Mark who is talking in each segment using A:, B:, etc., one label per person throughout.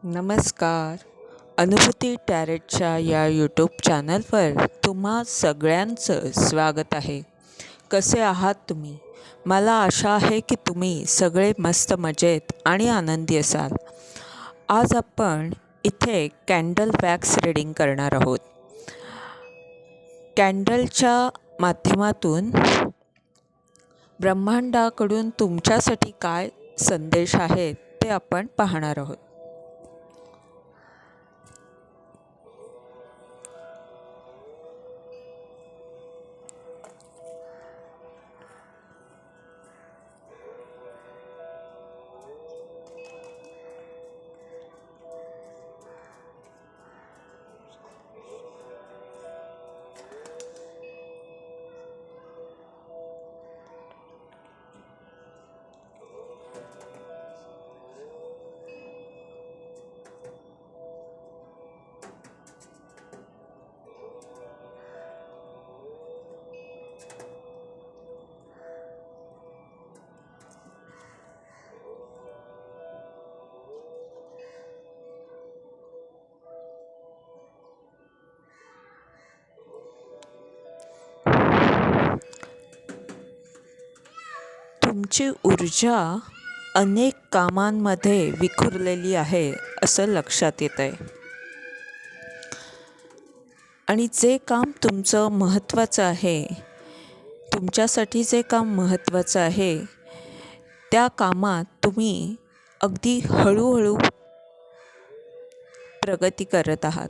A: नमस्कार. अनुभूती टॅरेटच्या या यूट्यूब चॅनलवर तुम्हा सगळ्यांचं स्वागत आहे. कसे आहात तुम्ही? मला आशा आहे की तुम्ही सगळे मस्त मजेत आणि आनंदी असाल. आज आपण इथे कॅन्डल वॅक्स रीडिंग करणार आहोत. कॅन्डलच्या माध्यमातून ब्रह्मांडाकडून तुमच्यासाठी काय संदेश आहेत ते आपण पाहणार आहोत. तुमची ऊर्जा अनेक कामांमध्ये विखुरलेली आहे असं लक्षात येतं आहे. आणि जे काम तुमचं महत्त्वाचं आहे, तुमच्यासाठी जे काम महत्त्वाचं आहे, त्या कामात तुम्ही अगदी हळूहळू प्रगती करत आहात.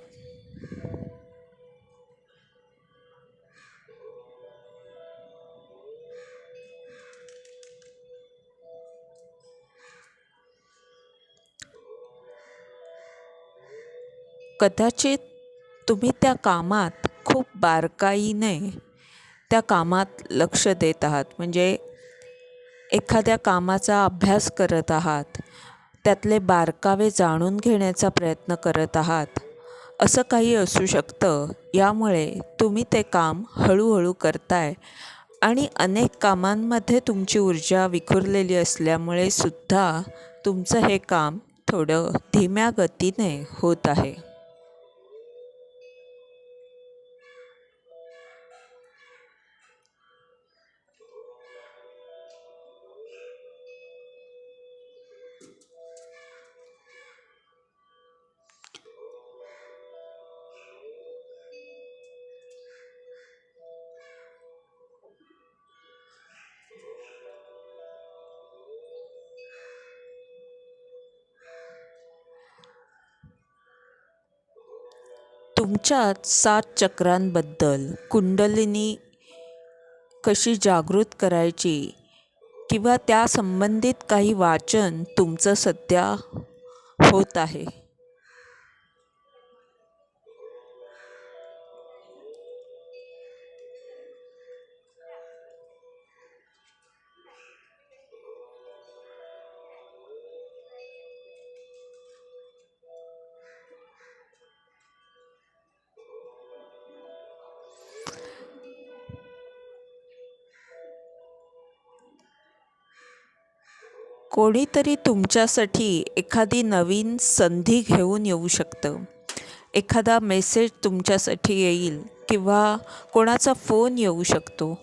A: कदाचित तुम्ही त्या कामात खूप बारकाईने त्या कामात लक्ष देत आहात. म्हणजे एखाद्या कामाचा अभ्यास करत आहात, त्यातले बारकावे जाणून घेण्याचा प्रयत्न करत आहात, असं काही असू शकतं. यामुळे तुम्ही ते काम हळूहळू करताय आणि अनेक कामांमध्ये तुमची ऊर्जा विखुरलेली असल्यामुळे सुद्धा तुमचं हे काम थोडं धीम्या गतीने होत आहे. तुमच्यात 7 चक्रांबद्दल, कुंडलिनी कशी जागृत करायची किंवा त्या संबंधित काही वाचन तुमचं सध्या होत आहे. कोणीतरी तुमच्यासाठी एखादी नवीन संधी घेऊन येऊ शकतं. एखादा मेसेज तुमच्यासाठी येईल किंवा कोणाचा फोन येऊ शकतो.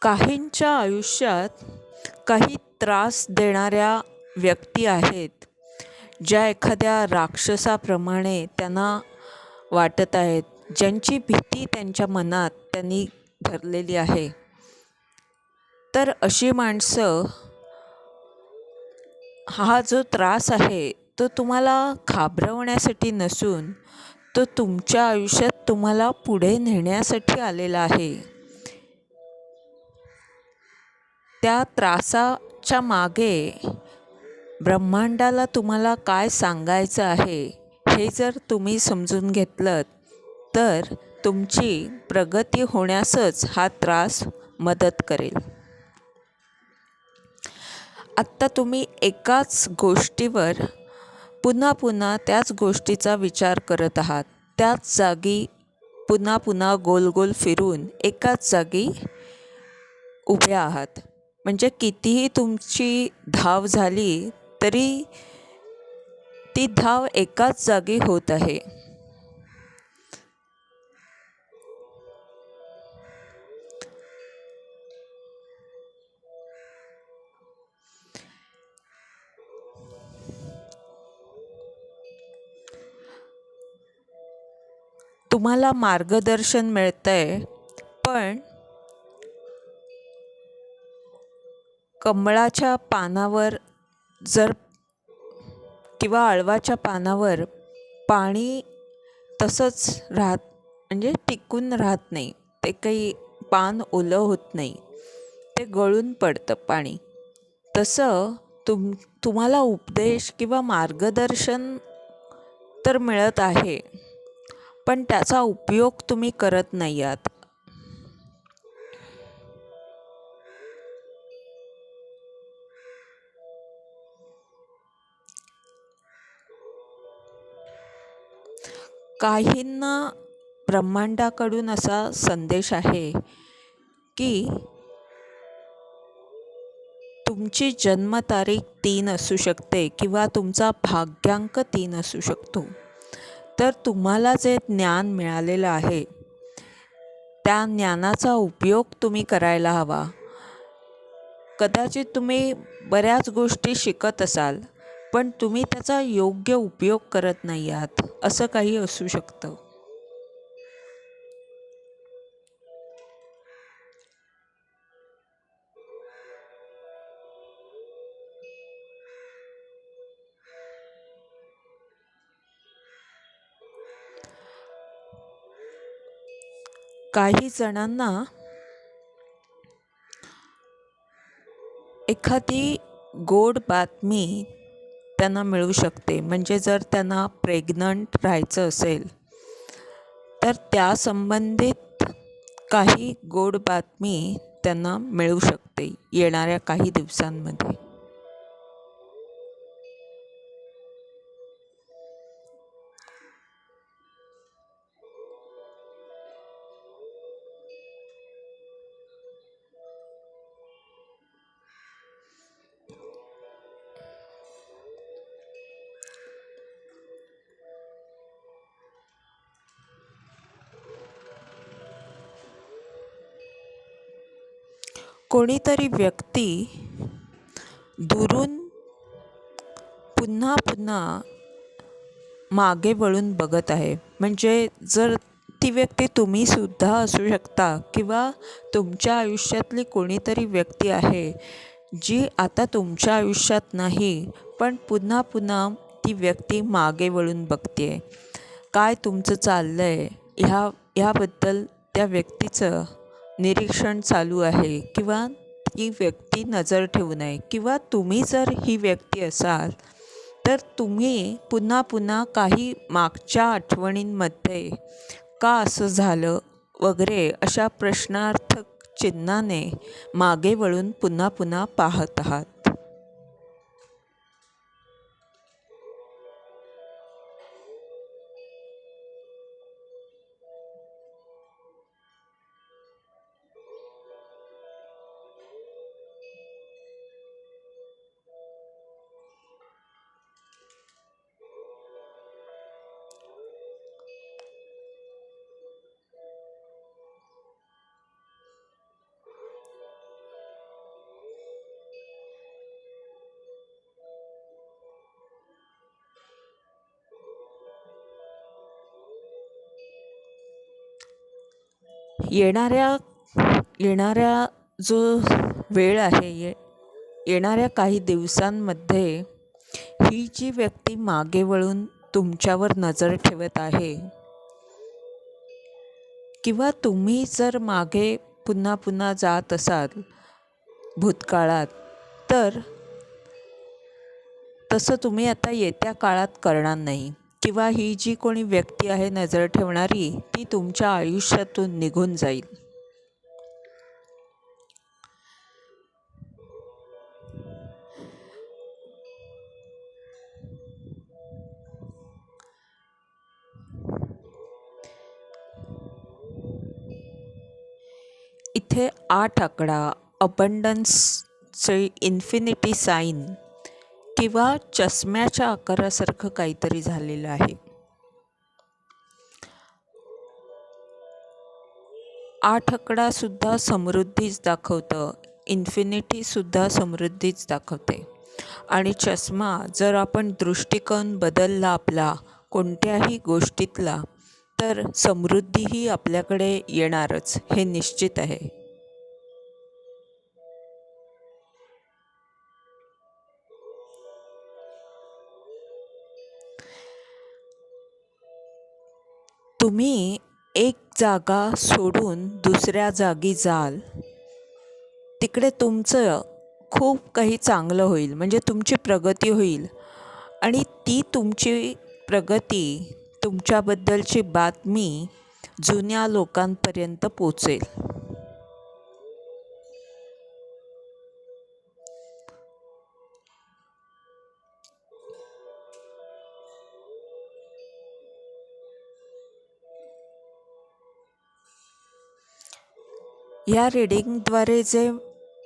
A: काहींच्या आयुष्यात काही त्रास देणाऱ्या व्यक्ती आहेत, ज्या एखाद्या राक्षसाप्रमाणे त्यांना वाटत आहेत, ज्यांची भीती त्यांच्या मनात त्यांनी भरलेली आहे. तर अशी माणसं, हा जो त्रास आहे तो तुम्हाला घाबरवण्यासाठी नसून तो तुमच्या आयुष्यात तुम्हाला पुढे नेण्यासाठी आलेला आहे. त्या त्रासाच्या मागे ब्रह्मांडाला तुम्हाला काय सांगायचं आहे हे जर तुम्ही समजून घेतलंत तर तुमची प्रगती होण्यासच हा त्रास मदत करेल. आत्ता तुम्ही एकाच गोष्टीवर पुन्हा पुन्हा त्याच गोष्टीचा विचार करत आहात. त्याच जागी पुन्हा पुन्हा गोल गोल फिरून एकाच जागी उभे आहात. म्हणजे कितीही तुमची धाव झाली तरी ती धाव एकाच जागी होत आहे. तुम्हाला मार्गदर्शन मिळतंय, पण कमळाच्या पानावर जर किंवा आळवाच्या पानावर पाणी तसंच म्हणजे टिकून राहत नाही. ते काही पान ओलं होत नाही, ते गळून पडतं पाणी. तसं तुम्हाला उपदेश किंवा मार्गदर्शन तर मिळत आहे, पण त्याचा उपयोग तुम्ही करत नाही आहात. काहींना ब्रह्मांडाकडून असा संदेश आहे की तुमची जन्मतारीख 3 असू शकते किंवा तुमचा भाग्यांक 3 असू शकतो. तर तुम्हाला जे ज्ञान मिळालेलं आहे त्या ज्ञानाचा उपयोग तुम्ही करायला हवा. कदाचित तुम्ही बऱ्याच गोष्टी शिकत असाल, पण तुम्ही त्याचा योग्य उपयोग करत नाही आहात, असं काही असू शकतं. काही जणांना एखादी गोड बातमी त्यांना मिळू शकते. म्हणजे जर त्यांना प्रेग्नंट राहायचं असेल तर त्या संबंधित काही गोड बातमी त्यांना मिळू शकते येणाऱ्या काही दिवसांमध्ये. कोणीतरी व्यक्ती दुरून पुन्हा पुन्हा मागे वळून बघत आहे. म्हणजे जर ती व्यक्ती तुम्हीसुद्धा असू शकता किंवा तुमच्या आयुष्यातली कोणीतरी व्यक्ती आहे जी आता तुमच्या आयुष्यात नाही, पण पुन्हा पुन्हा ती व्यक्ती मागे वळून बघते आहे. काय तुमचं चाललं आहे ह्याबद्दल त्या व्यक्तीचं निरीक्षण चालू आहे किंवा ती व्यक्ती नजर ठेवून आहे. किंवा तुम्ही जर ही व्यक्ती असाल तर तुम्ही पुन्हा पुन्हा काही मागच्या आठवणींमध्ये का असं झालं वगैरे अशा प्रश्नार्थक चिन्हाने मागे वळून पुन्हा पुन्हा पाहत आहात. येणाऱ्या जो वेळ आहे येणाऱ्या काही दिवसांमध्ये ही जी व्यक्ती मागे वळून तुमच्यावर नजर ठेवत आहे किंवा तुम्ही जर मागे पुन्हा पुन्हा जात असाल भूतकाळात, तर तसं तुम्ही आता येत्या काळात करणार नाही. किंवा ही जी कोणी व्यक्ती आहे नजर ठेवणारी ती तुमच्या आयुष्यातून निघून जाईल. तिथे 8 आकडा, अबंडन्सचे इन्फिनिटी साईन किंवा चष्म्याच्या आकारासारखं काहीतरी झालेलं आहे. 8 आकडासुद्धा समृद्धीच दाखवतं, इन्फिनिटीसुद्धा समृद्धीच दाखवते. आणि चष्मा, जर आपण दृष्टिकोन बदलला आपला कोणत्याही गोष्टीतला, तर समृद्धीही आपल्याकडे येणारच, हे निश्चित आहे. तुम्ही एक जागा सोडून दुसऱ्या जागी जाल, तिकडे तुमचं खूप काही चांगलं होईल, म्हणजे तुमची प्रगती होईल. आणि ती तुमची प्रगती, तुमच्याबद्दलची बातमी जुन्या लोकांपर्यंत पोचेल. या रीडिंगद्वारे जे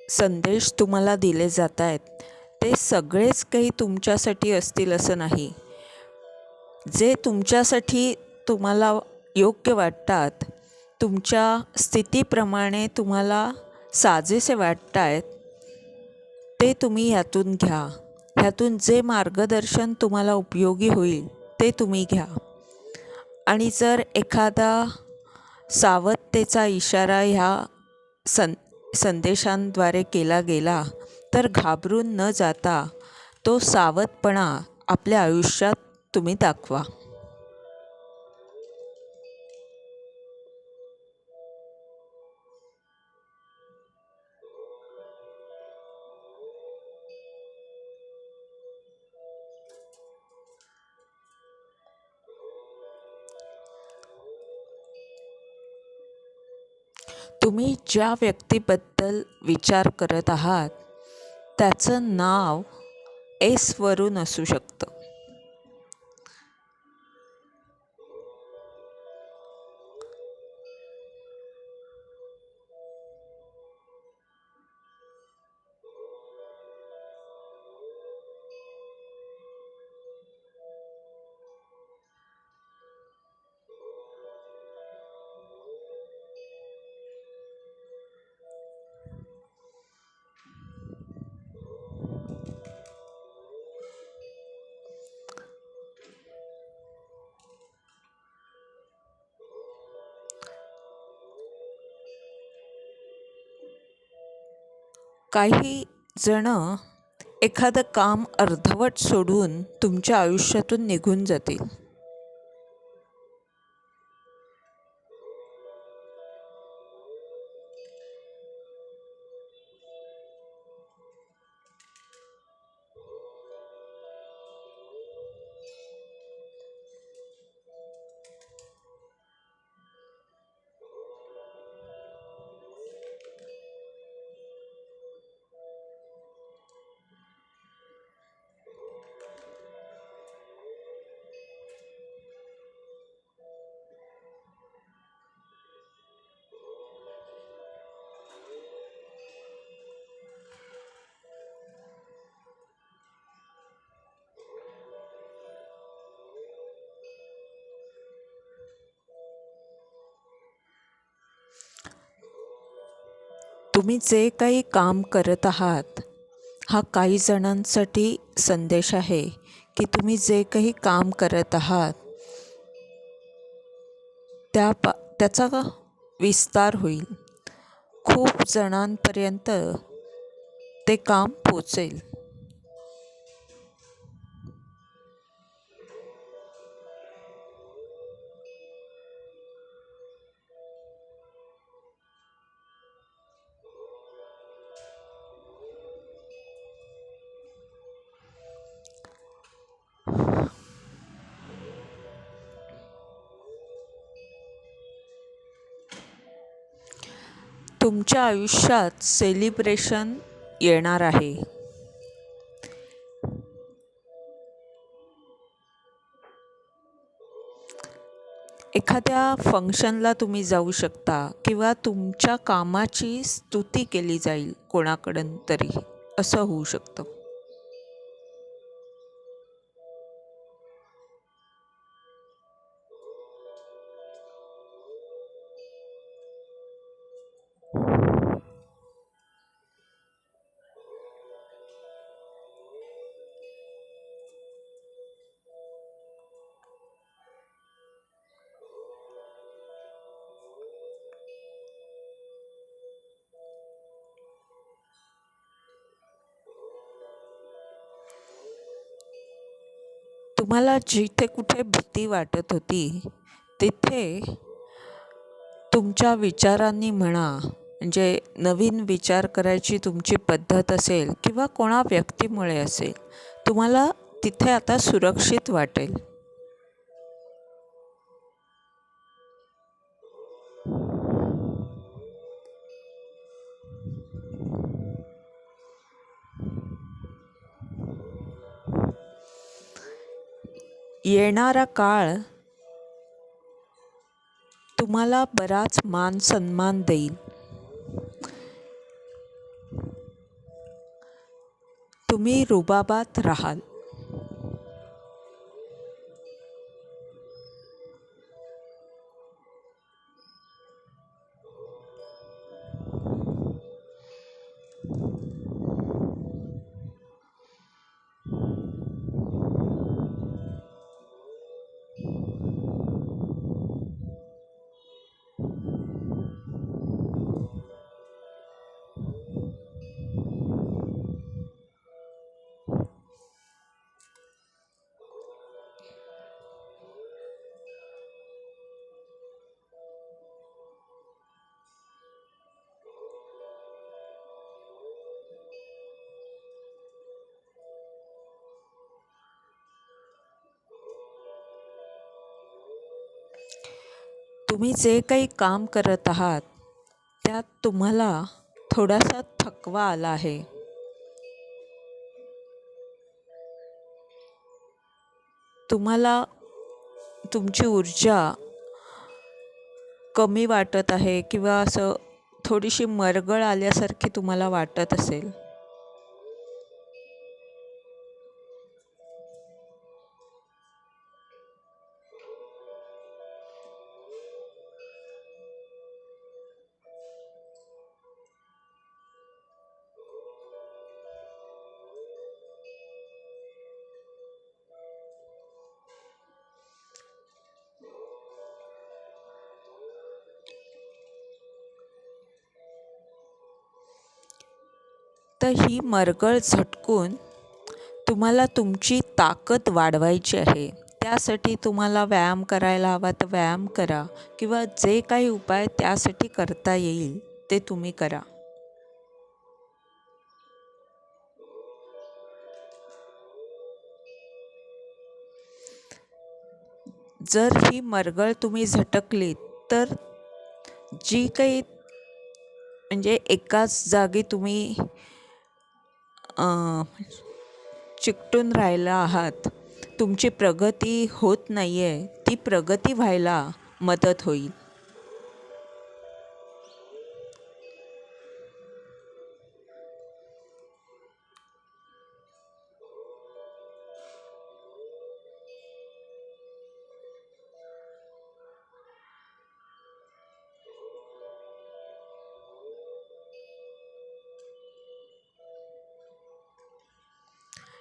A: संदेश तुम्हाला दिले जात आहेत, ते सगळेच काही तुमच्यासाठी असतील असं नाही. जे तुमच्यासाठी तुम्हाला योग्य वाटतात, तुमच्या स्थितीप्रमाणे तुम्हाला साजेसे वाटत आहेत, ते तुम्ही ह्यातून घ्या. ह्यातून जे मार्गदर्शन तुम्हाला उपयोगी होईल ते तुम्ही घ्या. आणि जर एखादा सावधतेचा इशारा ह्या संदेशांद्वारे केला गेला, तर घाबरून न जाता तो सावधपणा आपल्या आयुष्यात तुम्ही दाखवा. तुम्ही ज्या व्यक्तीबद्दल विचार करत आहात, त्याचं नाव एस वरून असू शकतं. काही जण एखादं काम अर्धवट सोडून तुमच्या आयुष्यातून निघून जातील. तुम्ही जे काही काम करत आहात, हा काही जणांसाठी संदेश आहे की तुम्ही जे काही काम करत आहात त्याचा विस्तार होईल, खूप जणांपर्यंत ते काम पोचेल. तुमच्या आयुष्यात सेलिब्रेशन येणार आहे. एखाद्या फंक्शनला तुम्ही जाऊ शकता किंवा तुमच्या कामाची स्तुती केली जाईल कोणाकडून तरी, असं होऊ शकतं. तुम्हाला जिथे कुठे भीती वाटत होती तिथे तुमच्या विचारांनी म्हणा, म्हणजे नवीन विचार करायची तुमची पद्धत असेल किंवा कोणा व्यक्तीमुळे असेल, तुम्हाला तिथे आता सुरक्षित वाटेल. येणारा काळ तुम्हाला बराच मान सन्मान देईल. तुम्ही रुबाबात राहाल. तुम्ही जे काही काम करत आहात त्यात तुम्हाला थोडासा थकवा आला आहे. तुम्हाला तुमची ऊर्जा कमी वाटत आहे किंवा असं थोडीशी मरगळ आल्यासारखी तुम्हाला वाटत असेल. तर ही मरगळ झटकून तुम्हाला तुमची ताकद वाढवायची आहे. त्यासाठी तुम्हाला व्यायाम करायला हवा तर व्यायाम करा किंवा जे काही उपाय त्यासाठी करता येईल ते तुम्ही करा. जर ही मरगळ तुम्ही झटकलीत तर जी काही, म्हणजे एकाच जागी तुम्ही चिकटून राहिला आहात, तुमची प्रगती होत नाही आहे, ती प्रगती व्हायला मदत होईल.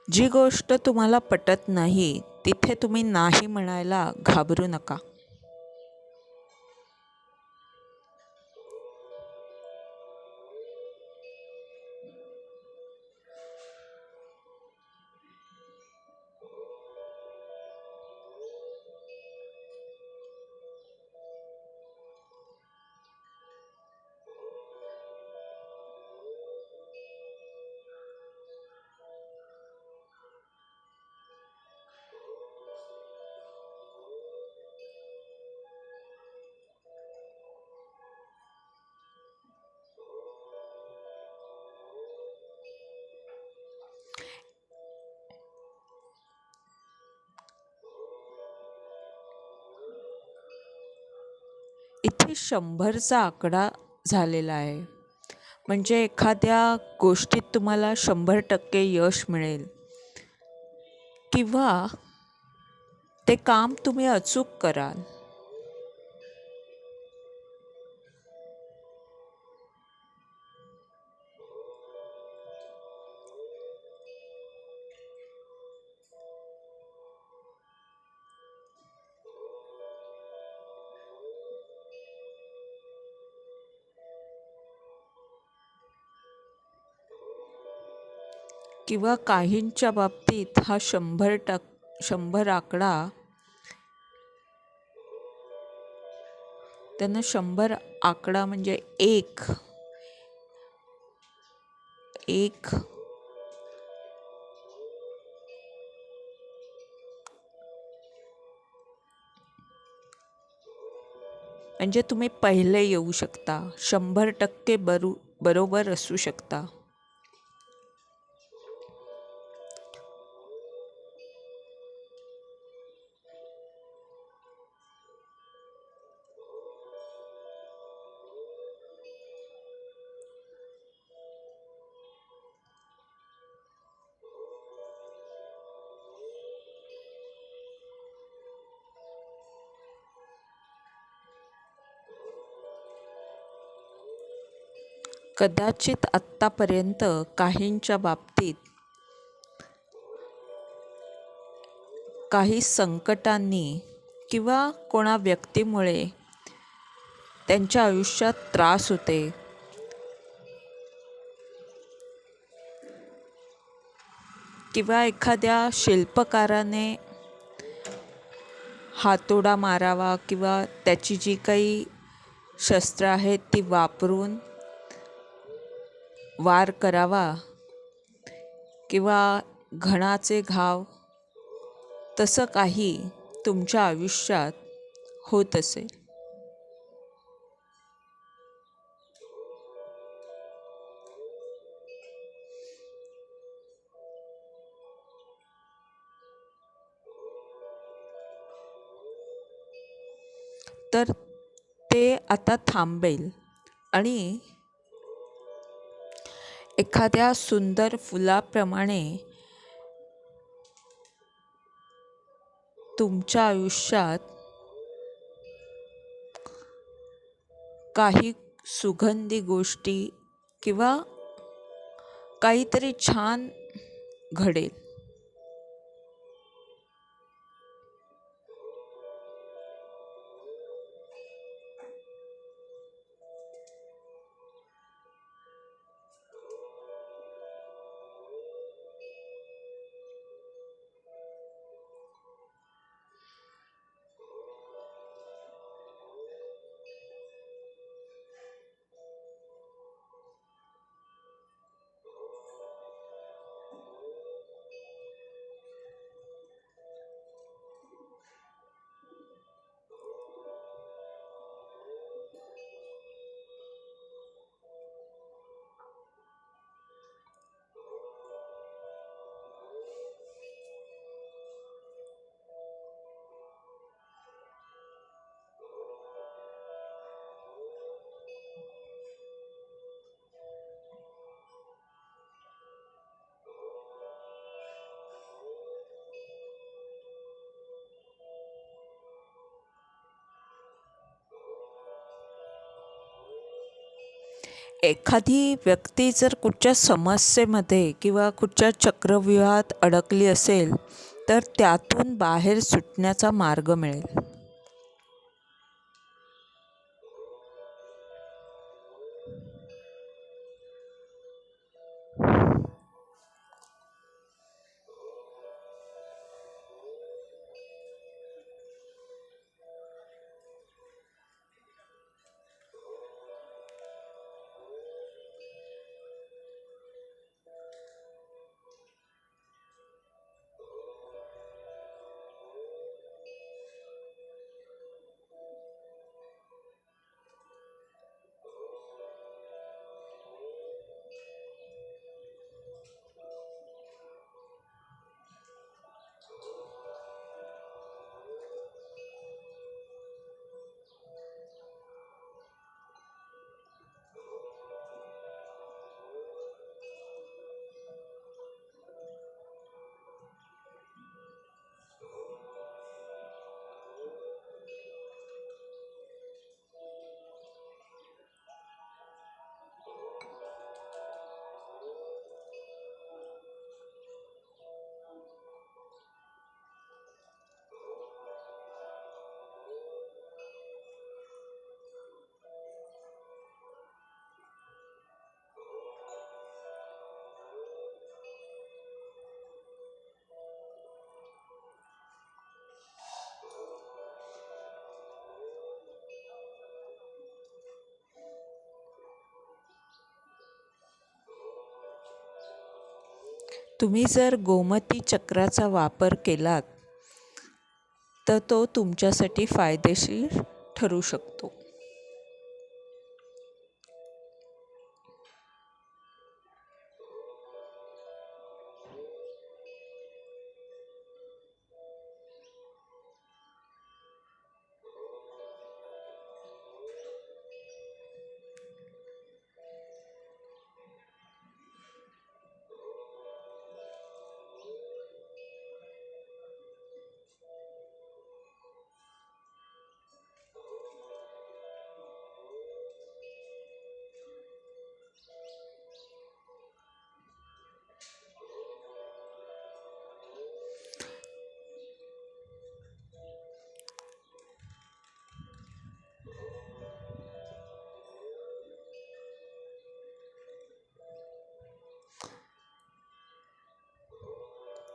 A: जी गोष्ट तुम्हाला पटत नाही तिथे तुम्ही नाही म्हणायला घाबरू नका. इथे 100चा आकडा झालेला आहे. म्हणजे एखाद्या गोष्टीत तुम्हाला 100% यश मिळेल किंवा ते काम तुम्ही अचूक कराल. किंवा काहींच्या बाबतीत हा 100 आकडा त्यांना 100 आकडा म्हणजे एक एक म्हणजे तुम्ही पहिले येऊ शकता, 100% बरोबर असू शकता. कदाचित आत्तापर्यंत काहींच्या बाबतीत काही संकटांनी किंवा कोणा व्यक्तीमुळे त्यांच्या आयुष्यात त्रास होते किंवा एखाद्या शिल्पकाराने हातोडा मारावा किंवा त्याची जी काही शस्त्र आहेत ती वापरून वार करावा किंवा घणाचे घाव, तसं काही तुमच्या आयुष्यात होत असेल. तर ते आता थांबेल आणि एखाद्या सुंदर फुलाप्रमाणे तुमच्या आयुष्यात काही सुगंधी गोष्टी किंवा काहीतरी छान घडेल. एखादी व्यक्ती जर कुठच्या समस्येमध्ये किंवा कुठच्या चक्रव्यूहात अडकली असेल तर त्यातून बाहेर सुटण्याचा मार्ग मिळेल. तुम्ही जर गोमती चक्राचा वापर केलात तर तो तुमच्यासाठी फायदेशीर ठरू शकतो.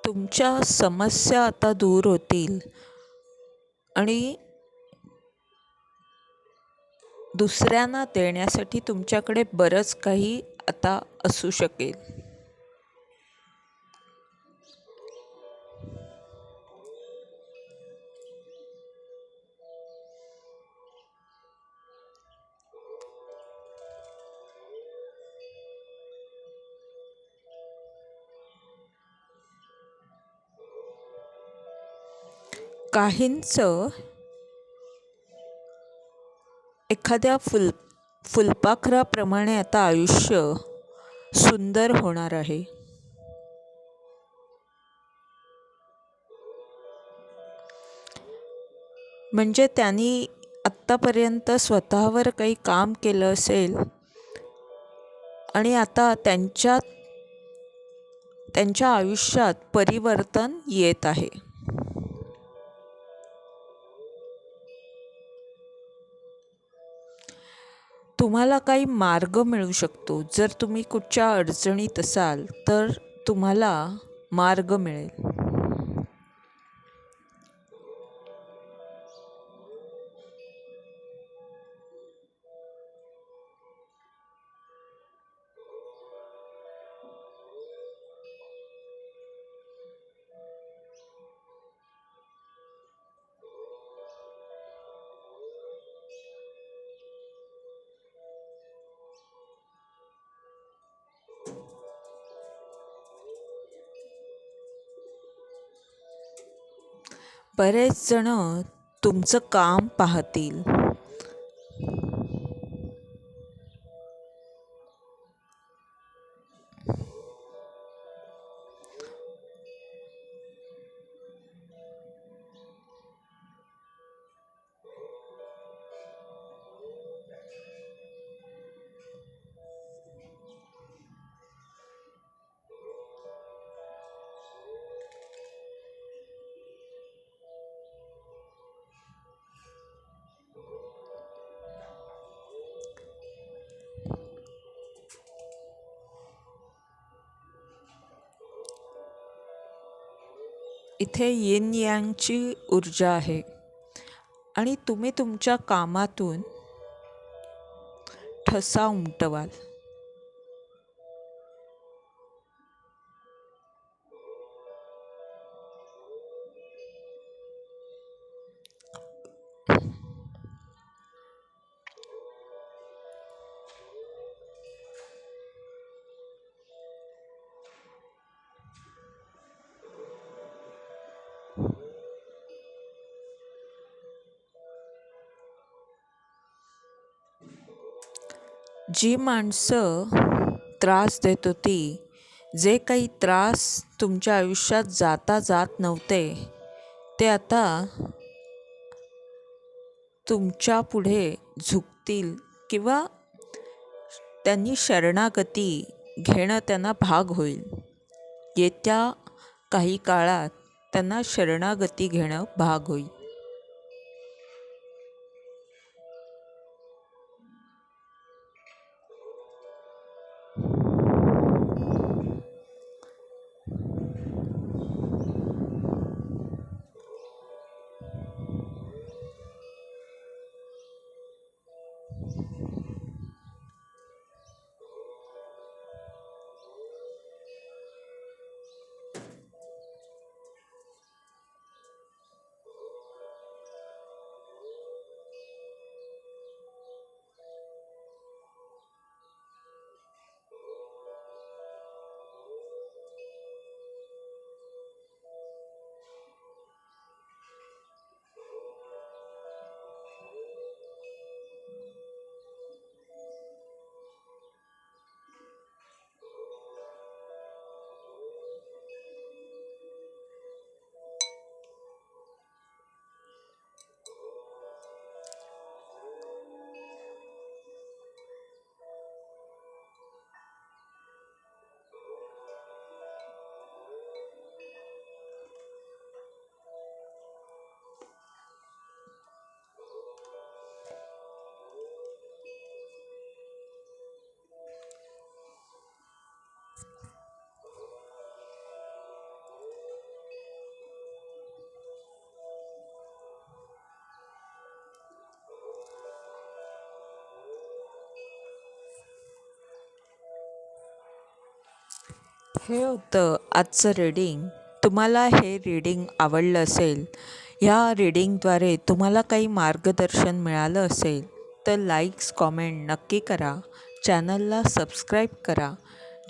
A: तुमच्या समस्या आता दूर होतील आणि दुसऱ्यांना देण्यासाठी तुमच्याकडे बरंच काही आता असू शकेल. काहींचं एखाद्या फुलपाखराप्रमाणे आता आयुष्य सुंदर होणार आहे. म्हणजे त्यांनी आत्तापर्यंत स्वतःवर काही काम केलं असेल आणि आता त्यांच्या आयुष्यात परिवर्तन येत आहे. तुम्हाला काही मार्ग मिळू शकतो. जर तुम्ही कुठच्या अडचणीत असाल तर तुम्हाला मार्ग मिळेल. बरेच जण तुमचं काम पाहतील. इथे येन यांगची ऊर्जा आहे आणि तुम्ही तुमच्या कामातून ठसा उमटवाल. जी माणसं त्रास देत होती, जे काही त्रास तुमच्या आयुष्यात जाता जात नव्हते, ते आता तुमच्या पुढे झुकतील किंवा त्यांनी शरणागती घेणं त्यांना भाग होईल. येत्या काही काळात त्यांना शरणागती घेणं भाग होईल. हे होतं आजचं रीडिंग. तुम्हाला हे रीडिंग आवडलं असेल, ह्या रीडिंगद्वारे तुम्हाला काही मार्गदर्शन मिळालं असेल तर लाईक्स कॉमेंट नक्की करा. चॅनलला सबस्क्राईब करा,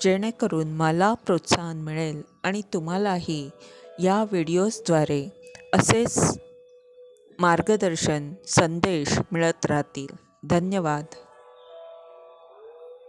A: जेणेकरून मला प्रोत्साहन मिळेल आणि तुम्हालाही या व्हिडिओजद्वारे असेच मार्गदर्शन संदेश मिळत राहतील. धन्यवाद.